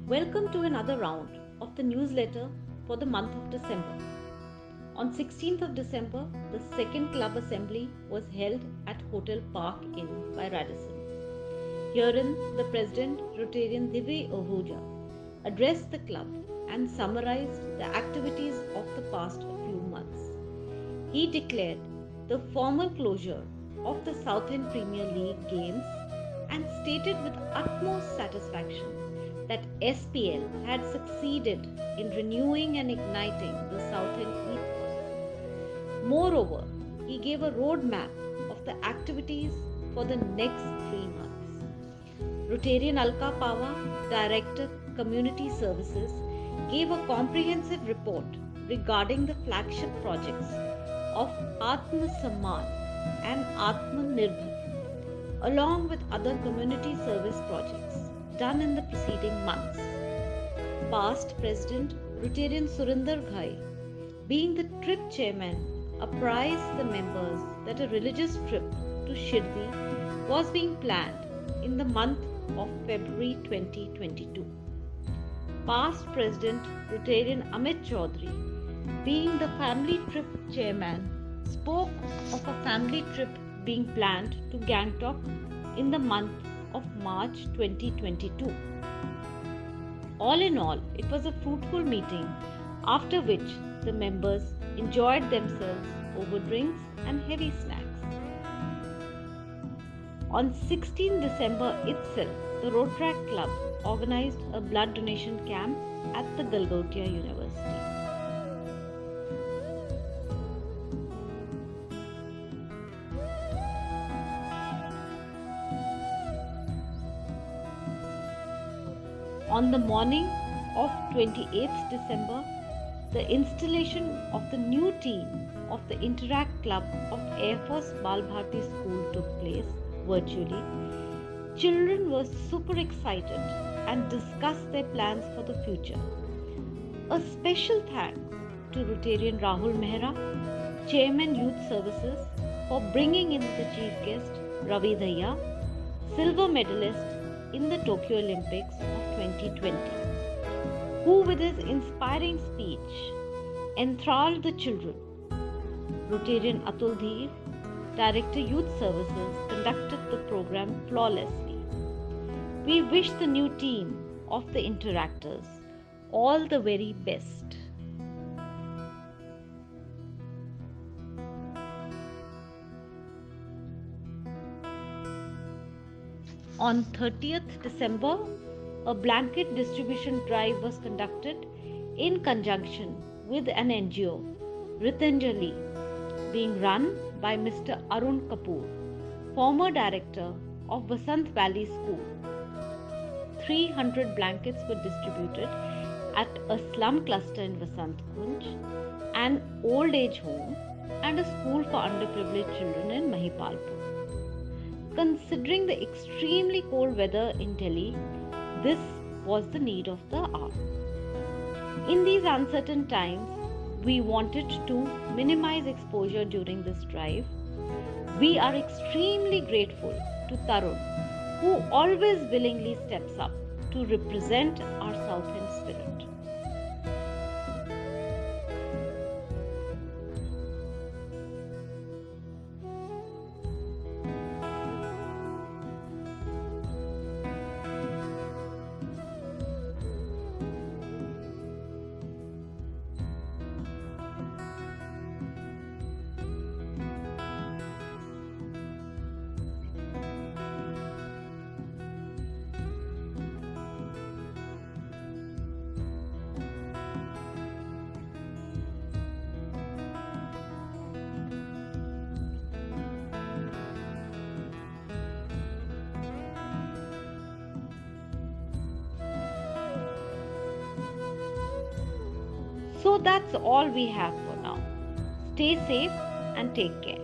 Welcome to another round of the newsletter for the month of December. On 16th of December, the second club assembly was held at Hotel Park Inn by Radisson. Herein, the president, Rotarian Divya Ahuja, addressed the club and summarized the activities of the past few months. He declared the formal closure of the Southend Premier League games and stated with utmost satisfaction that SPL had succeeded in renewing and igniting the Southend ethos. Moreover, he gave a roadmap of the activities for the next 3 months. Rotarian Alka Pawa, Director Community Services, gave a comprehensive report regarding the flagship projects of Atma Samman and Atma Nirbhar, along with other community service projects done in the preceding months. Past President Rotarian Surinder Ghai, being the trip chairman, apprised the members that a religious trip to Shirdi was being planned in the month of February 2022. Past President Rotarian Amit Chaudhary, being the family trip chairman, spoke of a family trip being planned to Gangtok in the month of March 2022. All in all, it was a fruitful meeting, after which the members enjoyed themselves over drinks and heavy snacks. On 16 December itself, the Rotaract Club organized a blood donation camp at the Galgotia University. On the morning of 28th December, the installation of the new team of the Interact Club of Air Force Bal Bharti School took place virtually. Children were super excited and discussed their plans for the future. A special thanks to Rotarian Rahul Mehra, Chairman Youth Services, for bringing in the chief guest Ravi Daya, silver medalist in the Tokyo Olympics of 2020, who with his inspiring speech enthralled the children. Rotarian Atul Dheer, Director Youth Services, conducted the program flawlessly. We wish the new team of the interactors all the very best. On 30th December, a blanket distribution drive was conducted in conjunction with an NGO, Ritanjali, being run by Mr. Arun Kapoor, former director of Vasant Valley School. 300 blankets were distributed at a slum cluster in Vasant Kunj, an old age home, and a school for underprivileged children in Mahipalpur. Considering the extremely cold weather in Delhi, this was the need of the hour. In these uncertain times, we wanted to minimize exposure during this drive. We are extremely grateful to Tarun, who always willingly steps up to represent our Southend spirit. So that's all we have for now. Stay safe and take care.